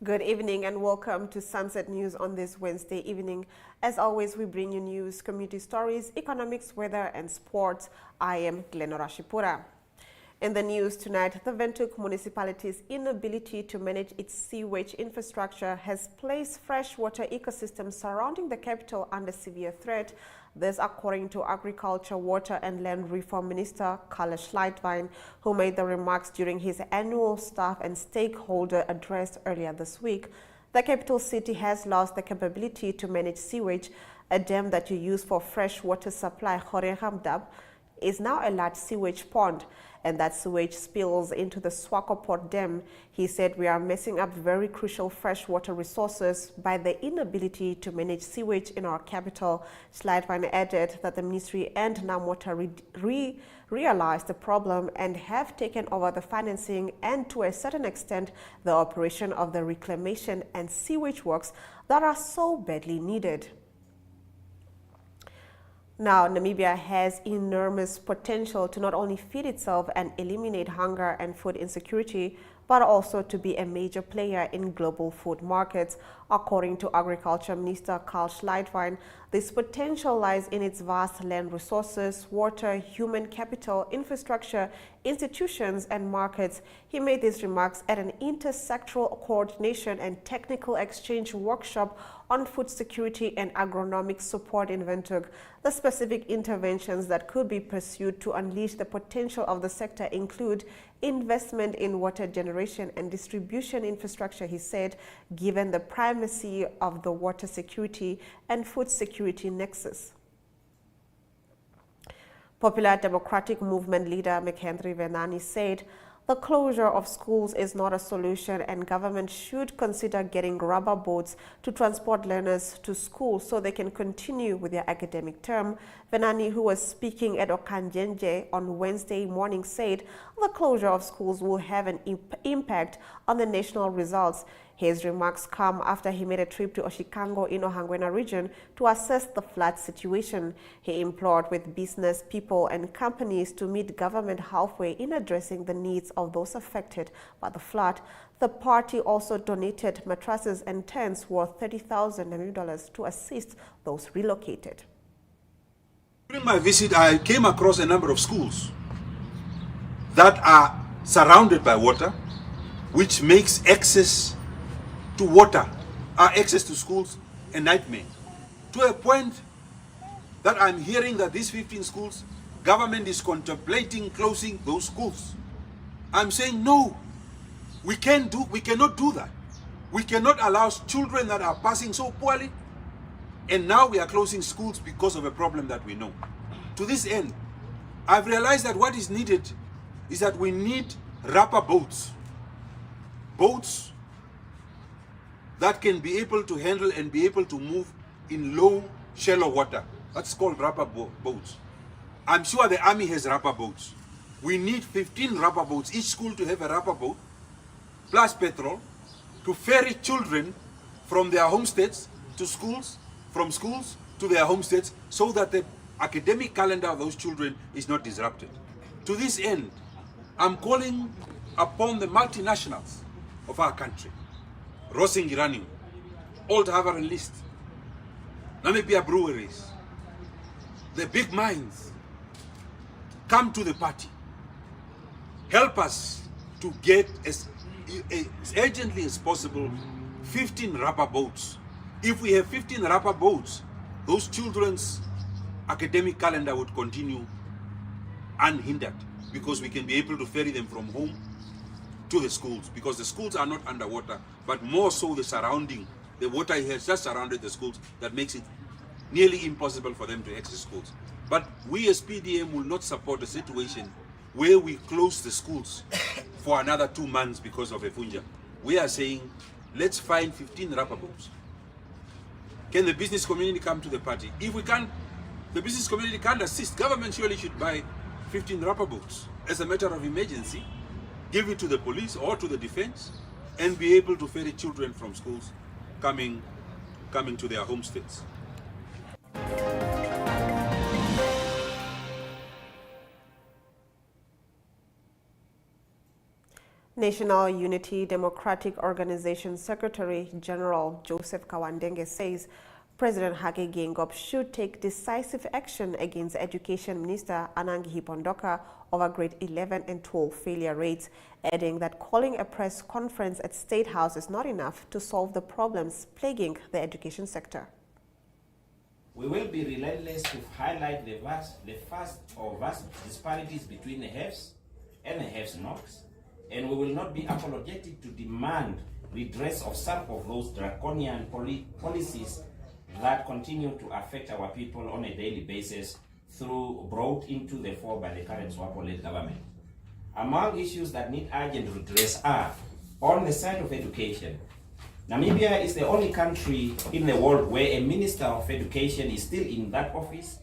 Good evening and welcome to Sunset News on this Wednesday evening. As always, we bring you news, community stories, economics, weather, and sports. I am Glenora Shipura. In the news tonight, the Windhoek municipality's inability to manage its sewage infrastructure has placed freshwater ecosystems surrounding the capital under severe threat. This according to Agriculture, Water and Land Reform Minister Karl Schleitvine, who made the remarks during his annual staff and stakeholder address earlier this week. The capital city has lost the capability to manage sewage. A dam that you use for fresh water supply, Dam, is now a large sewage pond, and that sewage spills into the Swakoport Dam. He said we are messing up very crucial freshwater resources by the inability to manage sewage in our capital. Schleitvine added that the ministry and Namwater realized the problem and have taken over the financing and, to a certain extent, the operation of the reclamation and sewage works that are so badly needed. Now, Namibia has enormous potential to not only feed itself and eliminate hunger and food insecurity, but also to be a major player in global food markets. According to Agriculture Minister Karl Schleitvine, this potential lies in its vast land resources, water, human capital, infrastructure, institutions, and markets. He made these remarks at an intersectoral coordination and technical exchange workshop on food security and agronomic support in Windhoek. The specific interventions that could be pursued to unleash the potential of the sector include investment in water generation and distribution infrastructure, he said, given the primacy of the water security and food security nexus. Popular Democratic Movement leader Mkhendri Venani said the closure of schools is not a solution and government should consider getting rubber boats to transport learners to school so they can continue with their academic term. Venani, who was speaking at Okanjenje on Wednesday morning, said the closure of schools will have an impact on the national results. His remarks come after he made a trip to Oshikango in Ohangwena region to assess the flood situation. He implored with business people and companies to meet government halfway in addressing the needs of those affected by the flood. The party also donated mattresses and tents worth $30,000 to assist those relocated. During my visit, I came across a number of schools that are surrounded by water, which makes access to water, access to schools, a nightmare. To a point that I'm hearing that these 15 schools, government is contemplating closing those schools. I'm saying no, we cannot do that. We cannot allow children that are passing so poorly, and now we are closing schools because of a problem that we know. To this end, I've realized that what is needed is that we need rubber boats. Boats that can be able to handle and be able to move in low, shallow water. That's called rubber boats. I'm sure the army has rubber boats. We need 15 rubber boats, each school to have a rubber boat, plus petrol, to ferry children from their homesteads to schools, from schools to their homesteads, so that the academic calendar of those children is not disrupted. To this end, I'm calling upon the multinationals of our country, Rosing Uranium, Old Harbour and List, Namibia Breweries, the big mines, come to the party. Help us to get as urgently as possible 15 rubber boats. If we have 15 rubber boats, those children's academic calendar would continue unhindered, because we can be able to ferry them from home to the schools, because the schools are not underwater, but more so the surrounding. The water has just surrounded the schools that makes it nearly impossible for them to access schools. But we as PDM will not support a situation where we close the schools for another 2 months because of a funja. We are saying, let's find 15 rubber boats. Can the business community come to the party? If we can't, the business community can't assist, government surely should buy 15 rubber boats as a matter of emergency, give it to the police or to the defense, and be able to ferry children from schools coming to their homesteads. National Unity Democratic Organization Secretary General Joseph Kawandenge says President Hage Geingob should take decisive action against Education Minister Anangi Pondoka over grade 11 and 12 failure rates, adding that calling a press conference at State House is not enough to solve the problems plaguing the education sector. We will be relentless to highlight the vast disparities between the haves and the have-nots, and we will not be apologetic to demand redress of some of those draconian policies that continue to affect our people on a daily basis brought into the fore by the current SWAPO-led government. Among issues that need urgent redress are, on the side of education, Namibia is the only country in the world where a Minister of Education is still in that office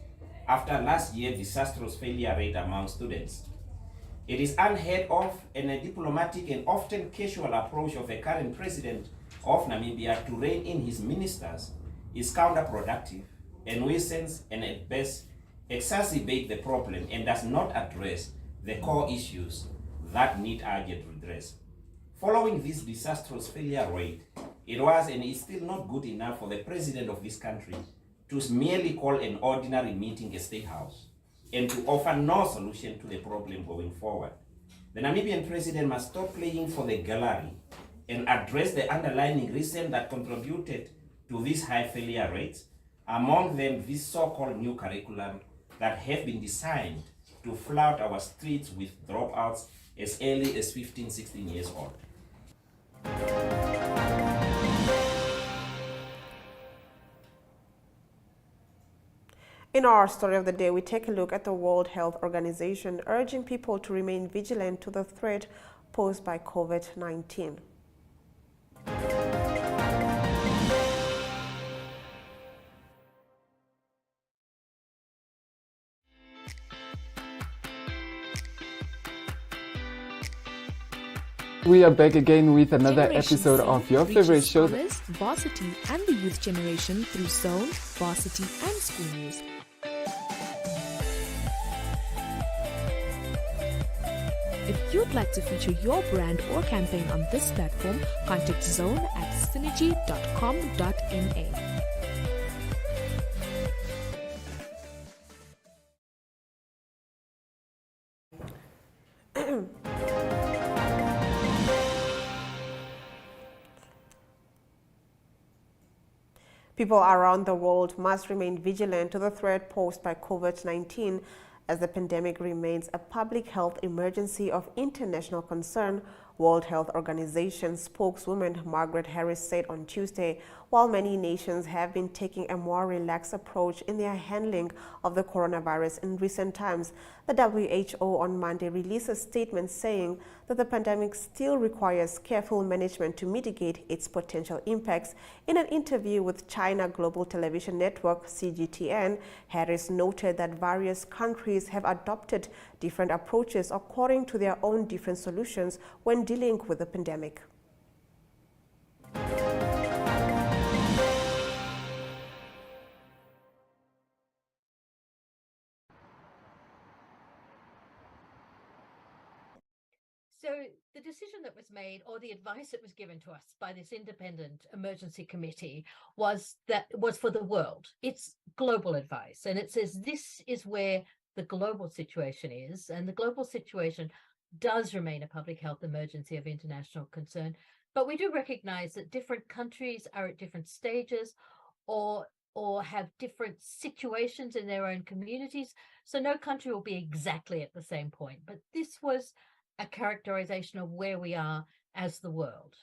after last year's disastrous failure rate among students. It is unheard of, and a diplomatic and often casual approach of the current president of Namibia to rein in his ministers is counterproductive and worsens and at best exacerbate the problem and does not address the core issues that need urgent redress. Following this disastrous failure rate, it was and is still not good enough for the president of this country to merely call an ordinary meeting at State House and to offer no solution to the problem going forward. The Namibian president must stop playing for the gallery and address the underlying reason that contributed to these high failure rates, among them this so-called new curriculum that have been designed to flood our streets with dropouts as early as 15, 16 years old. In our story of the day, we take a look at the World Health Organization urging people to remain vigilant to the threat posed by COVID-19. We are back again with another Generation episode C of your reaches favorite show. scholars, varsity and the youth generation through Zone, Varsity and School News. If you'd like to feature your brand or campaign on this platform, contact Zone at synergy.com.na. People around the world must remain vigilant to the threat posed by COVID-19 as the pandemic remains a public health emergency of international concern, World Health Organization spokeswoman Margaret Harris said on Tuesday. While many nations have been taking a more relaxed approach in their handling of the coronavirus in recent times, the WHO on Monday released a statement saying that the pandemic still requires careful management to mitigate its potential impacts. In an interview with China Global Television Network, CGTN, Harris noted that various countries have adopted different approaches according to their own different solutions when dealing with the pandemic. So the decision that was made, or the advice that was given to us by this independent emergency committee, was for the world. It's global advice, and it says this is where the global situation is, and the global situation does remain a public health emergency of international concern. But we do recognize that different countries are at different stages or have different situations in their own communities. So no country will be exactly at the same point. But this was a characterization of where we are as the world.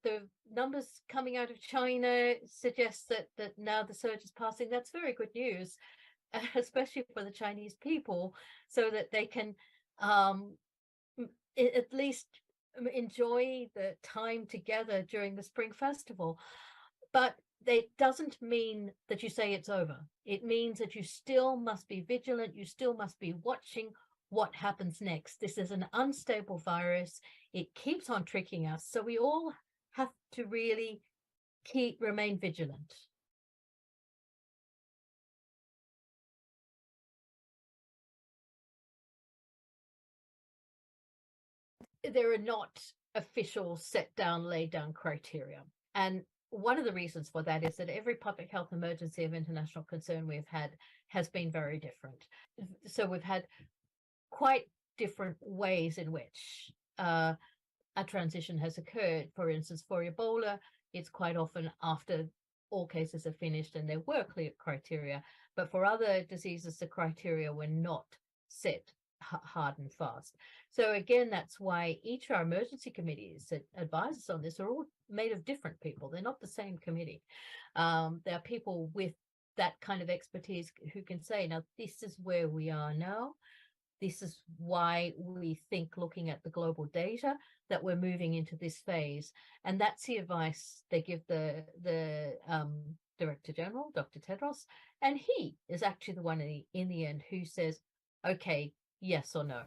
The numbers coming out of China suggest that now the surge is passing. That's very good news, especially for the Chinese people, so that they can at least enjoy the time together during the Spring Festival. But It doesn't mean that you say it's over. It means that you still must be vigilant. You still must be watching what happens next. This is an unstable virus. It keeps on tricking us. So we all have to really remain vigilant. There are not official laid down criteria. And one of the reasons for that is that every public health emergency of international concern we've had has been very different. So we've had quite different ways in which a transition has occurred. For instance, for Ebola, it's quite often after all cases are finished and there were clear criteria. But for other diseases, the criteria were not set hard and fast. So again, that's why each of our emergency committees that advise us on this are all made of different people. They're not the same committee. There are people with that kind of expertise who can say, now, this is where we are now. This is why we think, looking at the global data, that we're moving into this phase. And that's the advice they give the Director General, Dr. Tedros. And he is actually the one in the end who says, okay, yes or no.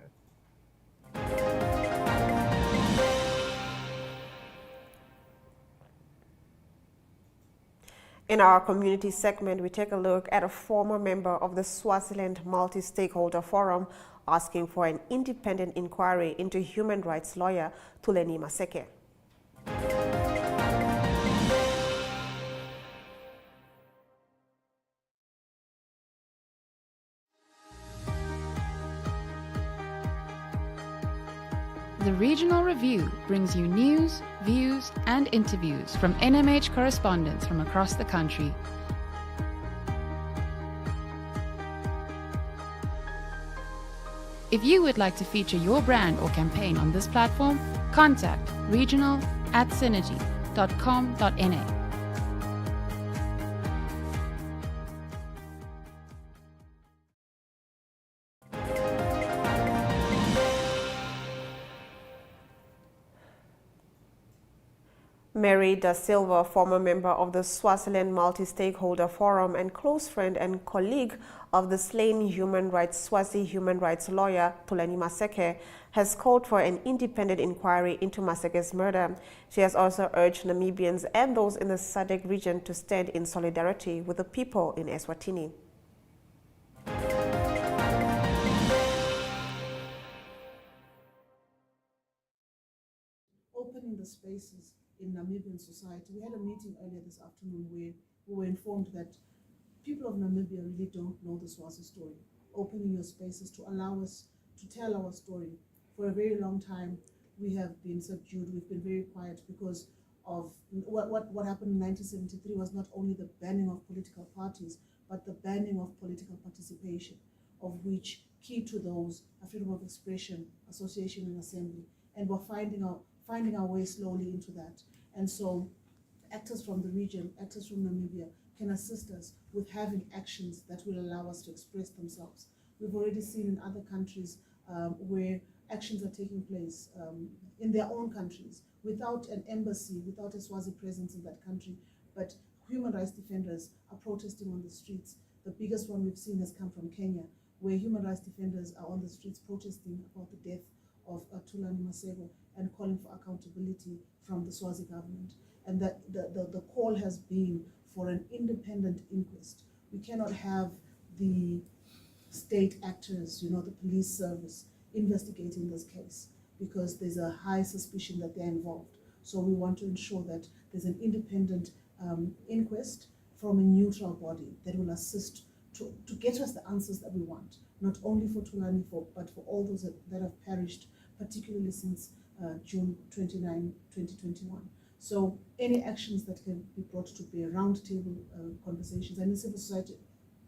In our community segment, we take a look at a former member of the Swaziland Multi-Stakeholder Forum asking for an independent inquiry into human rights lawyer Thulani Maseke. The Regional Review brings you news, views, and interviews from NMH correspondents from across the country. If you would like to feature your brand or campaign on this platform, contact regional@synergy.com.na. Mary Da Silva, former member of the Swaziland Multi-Stakeholder Forum and close friend and colleague of the slain Swazi human rights lawyer Thulani Maseke, has called for an independent inquiry into Maseke's murder. She has also urged Namibians and those in the SADC region to stand in solidarity with the people in Eswatini. Opening the spaces in Namibian society. We had a meeting earlier this afternoon where we were informed that people of Namibia really don't know the Swazi story. Opening your spaces to allow us to tell our story. For a very long time, we have been subdued. We've been very quiet because of what happened in 1973 was not only the banning of political parties, but the banning of political participation, of which key to those are freedom of expression, association, and assembly. And we're finding our way slowly into that. And so actors from the region, actors from Namibia can assist us with having actions that will allow us to express themselves. We've already seen in other countries where actions are taking place in their own countries without an embassy, without a Swazi presence in that country, but human rights defenders are protesting on the streets. The biggest one we've seen has come from Kenya, where human rights defenders are on the streets protesting about the death of Thulani Maseke and calling for accountability from the Swazi government. And that the call has been for an independent inquest. We cannot have the state actors, the police service, investigating this case because there's a high suspicion that they're involved. So we want to ensure that there's an independent inquest from a neutral body that will assist to get us the answers that we want, not only for Thulani, but for all those that have perished, particularly since June 29, 2021. So any actions that can be brought to bear, roundtable conversations, and the civil society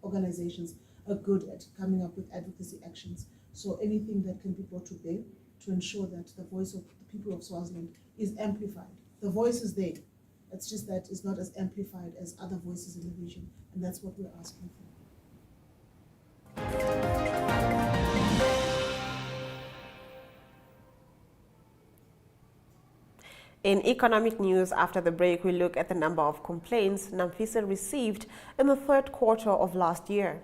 organizations are good at coming up with advocacy actions. So anything that can be brought to bear to ensure that the voice of the people of Swaziland is amplified. The voice is there. It's just that it's not as amplified as other voices in the region, and that's what we're asking for. In economic news, after the break, we look at the number of complaints Namfisa received in the third quarter of last year.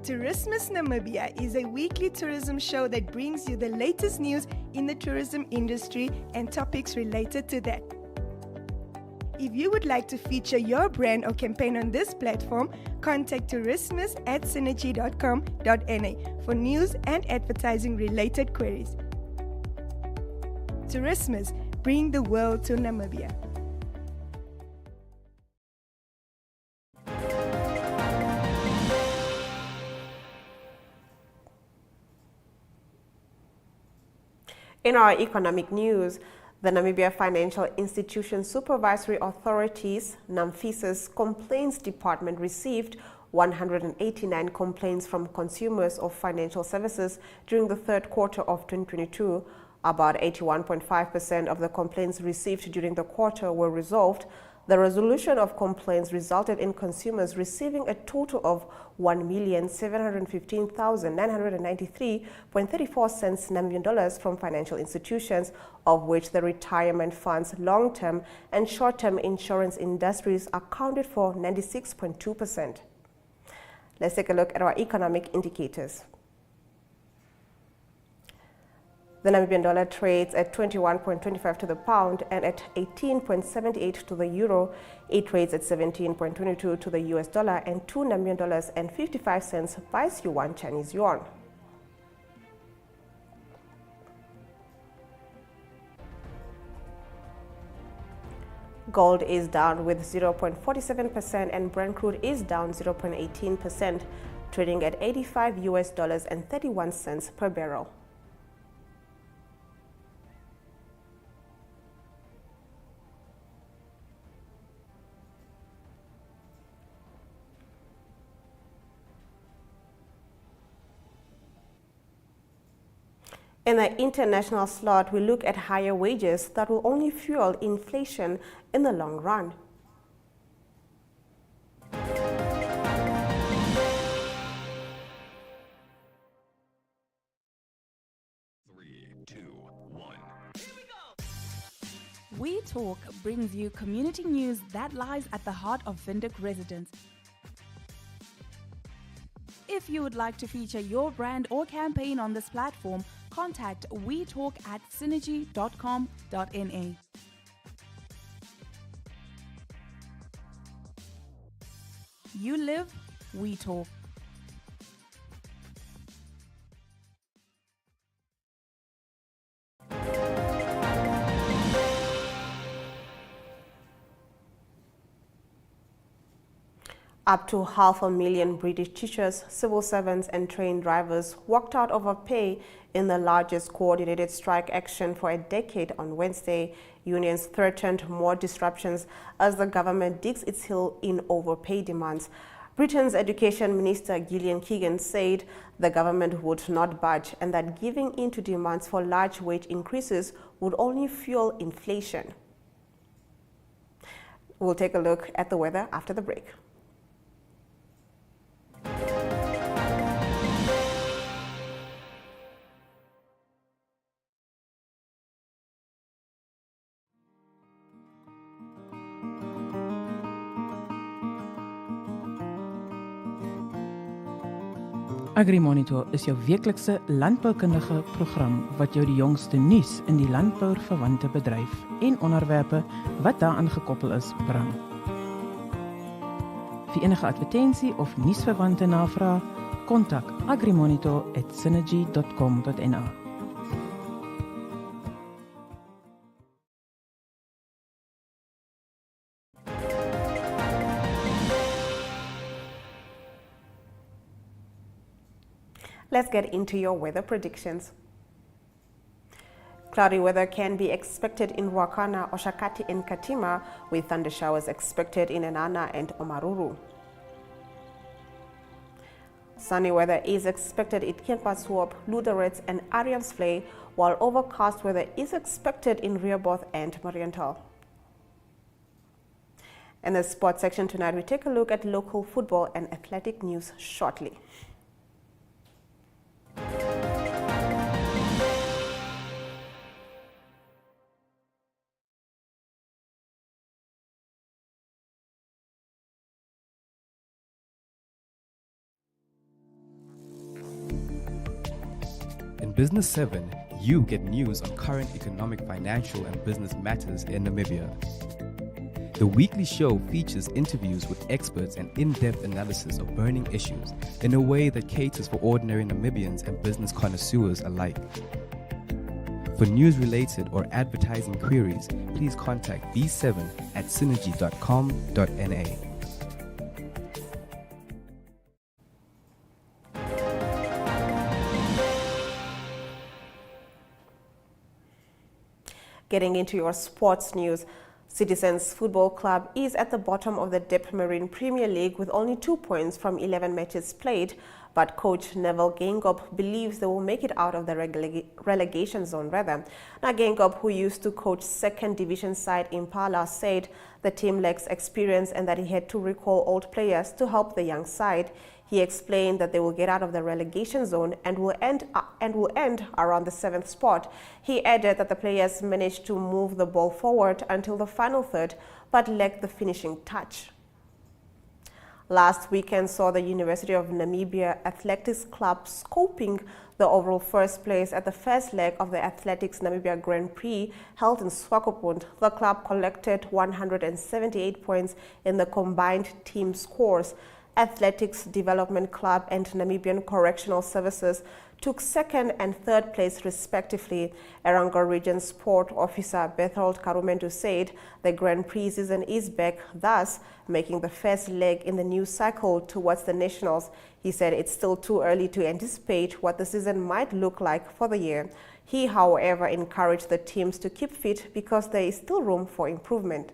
Tourismus Namibia is a weekly tourism show that brings you the latest news in the tourism industry and topics related to that. If you would like to feature your brand or campaign on this platform, contact tourismus@synergy.com.na for news and advertising related queries. Tourismus, bring the world to Namibia. In our economic news, the Namibia Financial Institutions Supervisory Authorities, NAMFISA's Complaints Department received 189 complaints from consumers of financial services during the third quarter of 2022. About 81.5% of the complaints received during the quarter were resolved. The resolution of complaints resulted in consumers receiving a total of 1,715,993.34 Namibian dollars from financial institutions, of which the retirement funds, long-term and short-term insurance industries accounted for 96.2%. Let's take a look at our economic indicators. The Namibian dollar trades at 21.25 to the pound and at 18.78 to the euro. It trades at 17.22 to the US dollar and 2 Namibian dollars and 55 cents buys yuan Chinese yuan. Gold is down with 0.47% and Brent crude is down 0.18%, trading at $85 and 31 cents per barrel. In the international slot, we look at higher wages that will only fuel inflation in the long run. We Talk brings you community news that lies at the heart of Windhoek residents. If you would like to feature your brand or campaign on this platform, contact wetalk@synergy.com.na. You live, we talk. Up to 500,000 British teachers, civil servants and train drivers walked out over pay in the largest coordinated strike action for a decade on Wednesday. Unions threatened more disruptions as the government digs its heel in overpay demands. Britain's Education Minister Gillian Keegan said the government would not budge and that giving in to demands for large wage increases would only fuel inflation. We'll take a look at the weather after the break. AgriMonitor is jou weeklikse landboukundige program wat jou die jongste nuus in die landbouverwante bedryf en onderwerpe wat daaraan gekoppel is, bring. Vir enige advertensie of nuusverwante navraag, kontak agrimonitor@synergy.com.na. Let's get into your weather predictions. Cloudy weather can be expected in Ruacana, Oshakati and Katima, with thunder showers expected in Enana and Omaruru. Sunny weather is expected in Kempaswap, Luderitz and Ariamsvlei, while overcast weather is expected in Rehoboth and Marienthal. In the sports section tonight, we take a look at local football and athletic news shortly. In Business 7, you get news on current economic, financial, and business matters in Namibia. The weekly show features interviews with experts and in-depth analysis of burning issues in a way that caters for ordinary Namibians and business connoisseurs alike. For news-related or advertising queries, please contact b7@synergy.com.na. Getting into your sports news, Citizens Football Club is at the bottom of the Dstv Marine Premier League with only 2 points from 11 matches played, but coach Neville Gengop believes they will make it out of the relegation zone rather. Now Gengop, who used to coach second division side Impala, said the team lacks experience and that he had to recall old players to help the young side. He explained that they will get out of the relegation zone and will end around the 7th spot. He added that the players managed to move the ball forward until the final third, but lacked the finishing touch. Last weekend saw the University of Namibia Athletics Club scoping the overall first place at the first leg of the Athletics Namibia Grand Prix held in Swakopmund. The club collected 178 points in the combined team scores. Athletics Development Club and Namibian Correctional Services took second and third place respectively. Erango Region Sport Officer Berthold Karumendu said the Grand Prix season is back, thus making the first leg in the new cycle towards the nationals. He said it's still too early to anticipate what the season might look like for the year. He, however, encouraged the teams to keep fit because there is still room for improvement.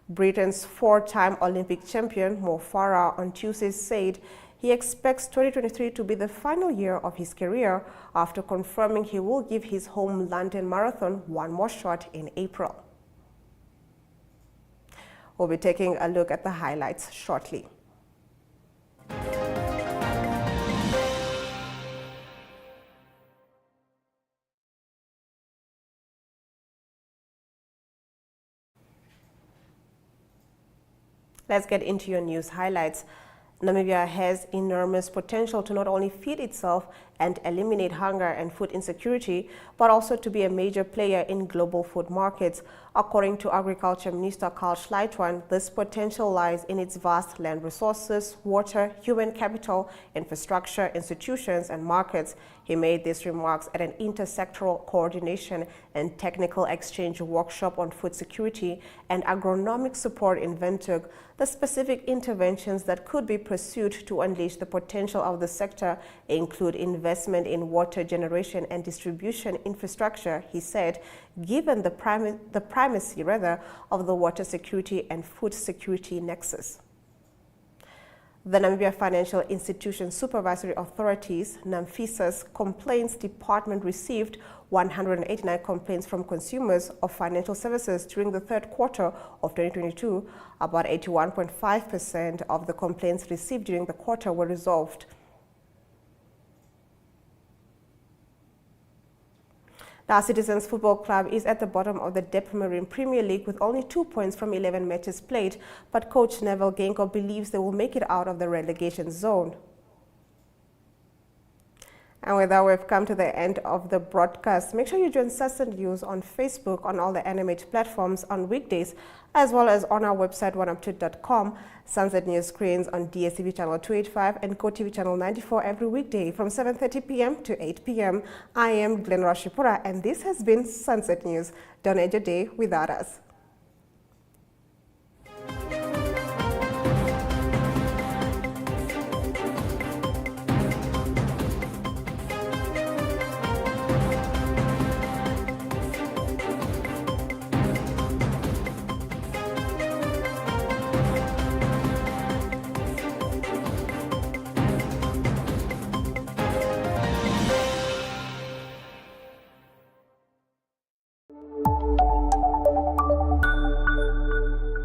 Britain's 4-time Olympic champion Mo Farah on Tuesday said he expects 2023 to be the final year of his career after confirming he will give his home London Marathon one more shot in April. We'll be taking a look at the highlights shortly. Let's get into your news highlights. Namibia has enormous potential to not only feed itself and eliminate hunger and food insecurity, but also to be a major player in global food markets. According to Agriculture Minister Carl Schleitwan, this potential lies in its vast land resources, water, human capital, infrastructure, institutions, and markets. He made these remarks at an intersectoral coordination and technical exchange workshop on food security and agronomic support in Windhoek. The specific interventions that could be pursued to unleash the potential of the sector include investment in water generation and distribution infrastructure, he said, given the primacy of the water security and food security nexus. The Namibia Financial Institution Supervisory Authorities, NAMFISA's Complaints Department received 189 complaints from consumers of financial services during the third quarter of 2022. About 81.5% of the complaints received during the quarter were resolved. The Citizens Football Club is at the bottom of the Dstv Marine Premier League with only 2 points from 11 matches played, but coach Neville Gengop believes they will make it out of the relegation zone. And with that, we've come to the end of the broadcast. Make sure you join Sunset News on Facebook, on all the NMH platforms on weekdays, as well as on our website, oneuptwo.com. Sunset News screens on Dstv channel 285 and Gotv channel 94 every weekday from 7:30 p.m. to 8 p.m. I am Glenora Shipura, and this has been Sunset News. Don't end your day without us.